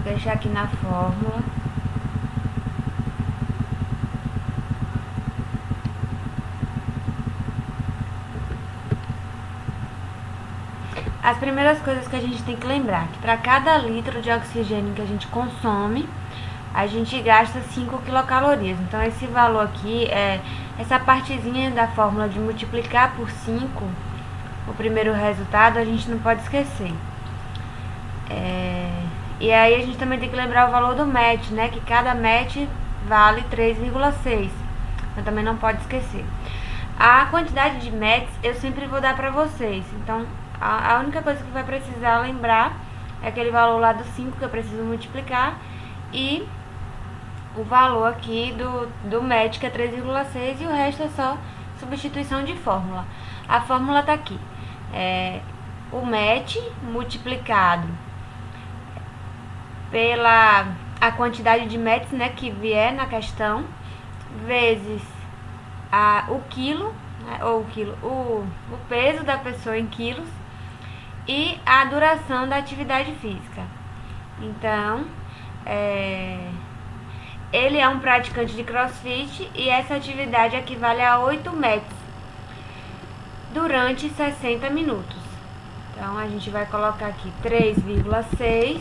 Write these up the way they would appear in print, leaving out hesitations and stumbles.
deixar aqui na fórmula. As primeiras coisas que a gente tem que lembrar, que para cada litro de oxigênio que a gente consome, a gente gasta 5 quilocalorias. Então esse valor aqui, essa partezinha da fórmula de multiplicar por 5, o primeiro resultado, a gente não pode esquecer. E aí a gente também tem que lembrar o valor do MET, né? Que cada MET vale 3,6. Então também não pode esquecer. A quantidade de METs eu sempre vou dar pra vocês. Então a única coisa que vai precisar lembrar é aquele valor lá do 5 que eu preciso multiplicar e o valor aqui do MET, que é 3,6, e o resto é só substituição de fórmula. A fórmula tá aqui. O MET multiplicado pela a quantidade de METs, né, que vier na questão, vezes o quilo, né, ou o peso da pessoa em quilos, e a duração da atividade física. Então, ele é um praticante de CrossFit e essa atividade equivale a 8 METs durante 60 minutos. Então, a gente vai colocar aqui 3,6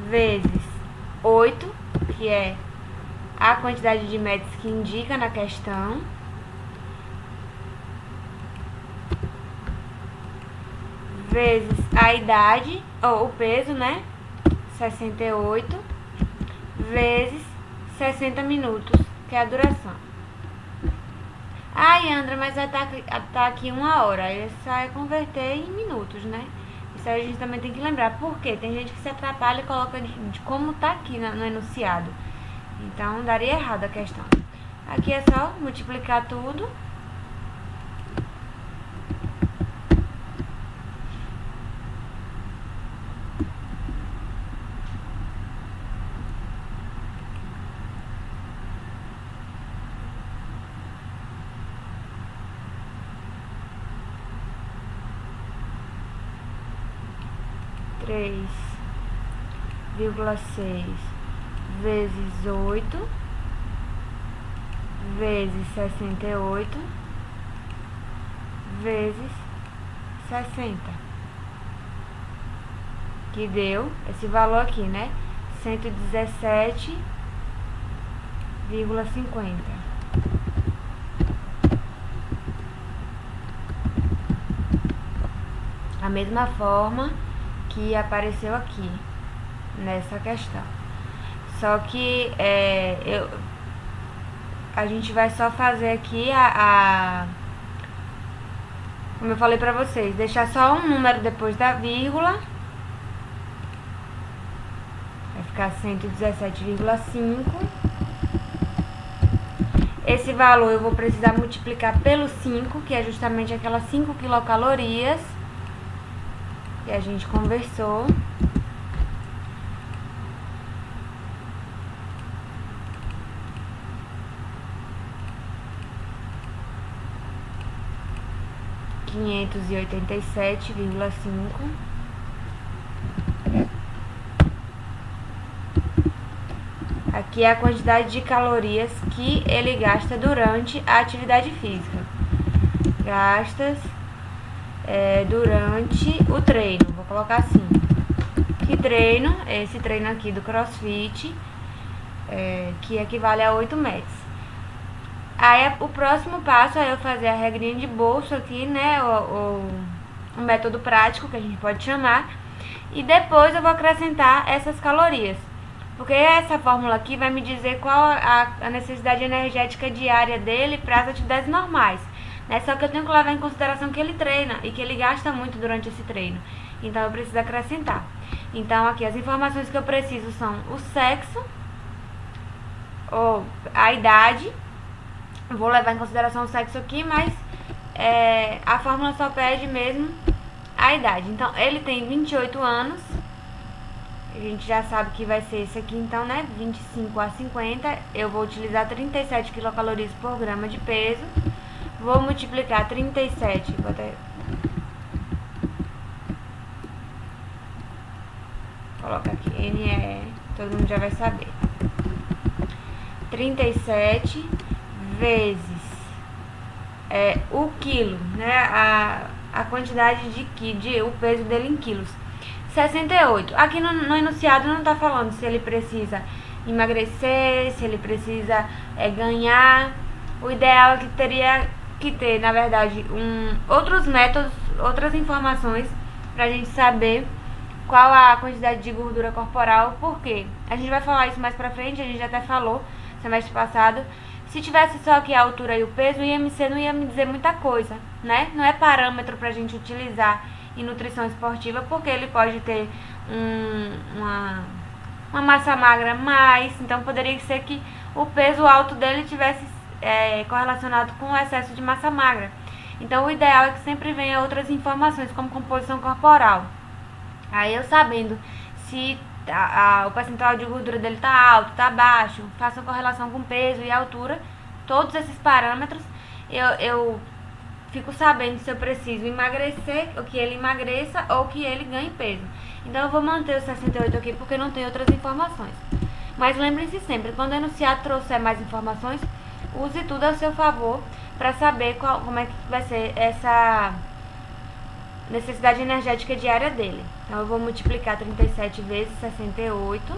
vezes 8, que é a quantidade de METs que indica na questão, vezes a idade, ou o peso, né? 68, vezes 60 minutos, que é a duração. Ai, Andra, mas vai tá aqui 1 hora. Aí só é converter em minutos, né? Isso aí a gente também tem que lembrar. Por quê? Tem gente que se atrapalha e coloca de como tá aqui no enunciado. Então, daria errado a questão. Aqui é só multiplicar tudo. Três vírgula 6 vezes 8 vezes 68 vezes 60, que deu esse valor aqui, né? 117,50. A mesma forma que apareceu aqui nessa questão. Só que a gente vai só fazer aqui como eu falei pra vocês, deixar só um número depois da vírgula. Vai ficar 117,5. Esse valor eu vou precisar multiplicar pelo 5, que é justamente aquelas 5 quilocalorias que a gente conversou. Quinhentos e 587,5. Aqui é a quantidade de calorias que ele gasta durante a atividade física. Gastas durante o treino. Vou colocar assim. Que treino? Esse treino aqui do CrossFit, que equivale a 8 METs. Aí o próximo passo é eu fazer a regrinha de bolso aqui, né? O método prático, que a gente pode chamar. E depois eu vou acrescentar essas calorias. Porque essa fórmula aqui vai me dizer qual a necessidade energética diária dele para as atividades normais, né? Só que eu tenho que levar em consideração que ele treina e que ele gasta muito durante esse treino. Então eu preciso acrescentar. Então aqui as informações que eu preciso são o sexo, ou a idade. Vou levar em consideração o sexo aqui, mas a fórmula só pede mesmo a idade. Então, ele tem 28 anos. A gente já sabe que vai ser esse aqui, então, né? 25 a 50. Eu vou utilizar 37 quilocalorias por grama de peso. Vou multiplicar 37. Vou até colocar aqui, NE, todo mundo já vai saber. 37 vezes o quilo, né? A quantidade o peso dele em quilos. 68. Aqui no enunciado não tá falando se ele precisa emagrecer, se ele precisa ganhar. O ideal é que teria que ter, na verdade, outros métodos, outras informações pra gente saber qual a quantidade de gordura corporal, porque a gente vai falar isso mais pra frente, a gente já até falou semestre passado. Se tivesse só aqui a altura e o peso, o IMC não ia me dizer muita coisa, né? Não é parâmetro pra gente utilizar em nutrição esportiva, porque ele pode ter uma massa magra mais, então poderia ser que o peso alto dele tivesse correlacionado com o excesso de massa magra. Então o ideal é que sempre venha outras informações, como composição corporal. Aí eu sabendo se o percentual de gordura dele tá alto, tá baixo, faço correlação com peso e altura, todos esses parâmetros, eu fico sabendo se eu preciso emagrecer, ou que ele emagreça, ou que ele ganhe peso. Então eu vou manter o 68 aqui, porque não tem outras informações. Mas lembrem-se sempre, quando o enunciado trouxer mais informações, use tudo a seu favor, para saber como é que vai ser essa necessidade energética diária dele. Então eu vou multiplicar 37 vezes 68.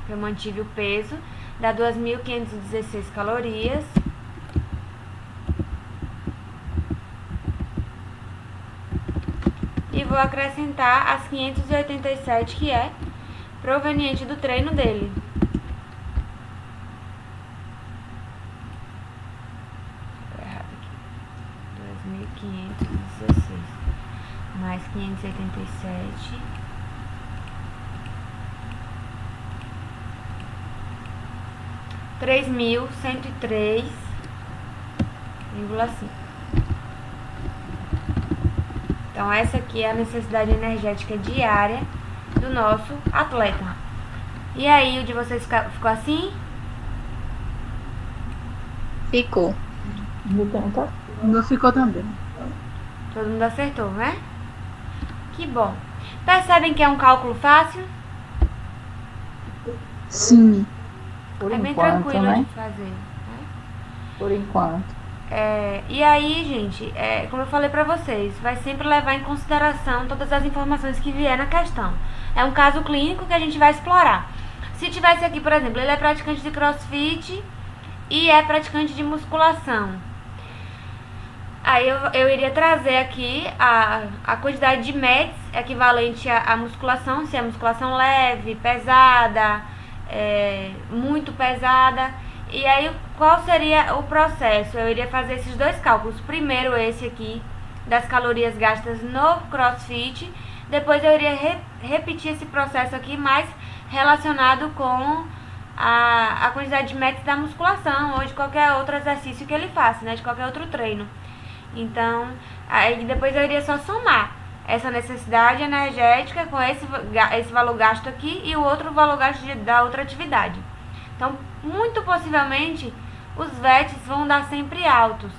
Eu mantive o peso, dá 2.516 calorias. E vou acrescentar as 587, que é proveniente do treino dele. Mais 587 3.103,5. Então essa aqui é a necessidade energética diária do nosso atleta. E aí, o de vocês ficou assim? Ficou. O meu ficou também. Todo mundo acertou, né? Que bom. Percebem que é um cálculo fácil? Sim. Por é bem enquanto, tranquilo né? de fazer. Né? Por enquanto. E aí, gente, como eu falei pra vocês, vai sempre levar em consideração todas as informações que vier na questão. É um caso clínico que a gente vai explorar. Se tivesse aqui, por exemplo, ele é praticante de crossfit e é praticante de musculação. Aí eu iria trazer aqui a quantidade de METs equivalente à musculação, se é musculação leve, pesada, muito pesada. E aí, qual seria o processo? Eu iria fazer esses dois cálculos. Primeiro esse aqui, das calorias gastas no crossfit. Depois eu iria repetir esse processo aqui, mais relacionado com a quantidade de METs da musculação ou de qualquer outro exercício que ele faça, né? De qualquer outro treino. Então, aí depois eu iria só somar essa necessidade energética com esse valor gasto aqui e o outro valor gasto da outra atividade. Então, muito possivelmente, os VETs vão dar sempre altos,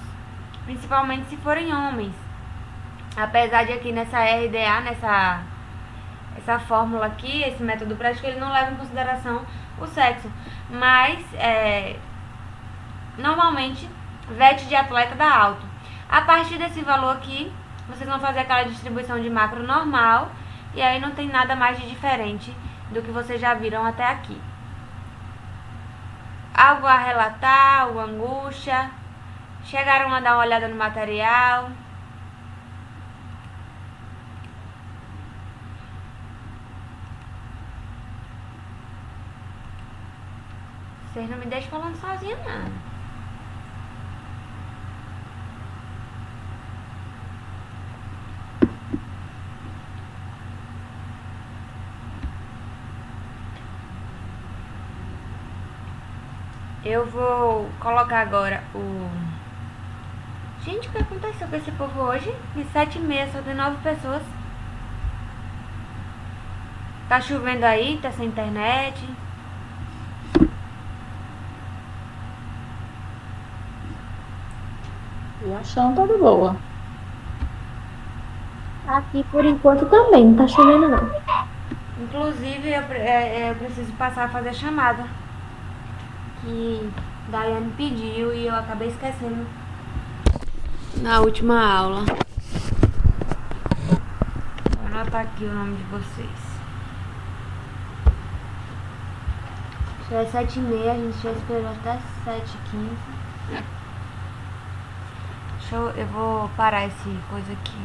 principalmente se forem homens. Apesar de aqui nessa RDA, essa fórmula aqui, esse método prático, ele não leva em consideração o sexo. Mas, normalmente, VET de atleta dá alto. A partir desse valor aqui, vocês vão fazer aquela distribuição de macro normal. E aí não tem nada mais de diferente do que vocês já viram até aqui. Algo a relatar, alguma angústia? Chegaram a dar uma olhada no material? Vocês não me deixam falando sozinha, não. Eu vou colocar agora o... Gente, o que aconteceu com esse povo hoje? De 7h30, só tem 9 pessoas. Tá chovendo aí, tá sem internet. Eu achando tá de boa. Aqui por enquanto também, não tá chovendo não. Inclusive, eu preciso passar a fazer chamada. Que Daiane pediu e eu acabei esquecendo na última aula. Vou anotar aqui o nome de vocês. Já é 7h30, a gente já esperou até 7h15. Eu vou parar esse coisa aqui.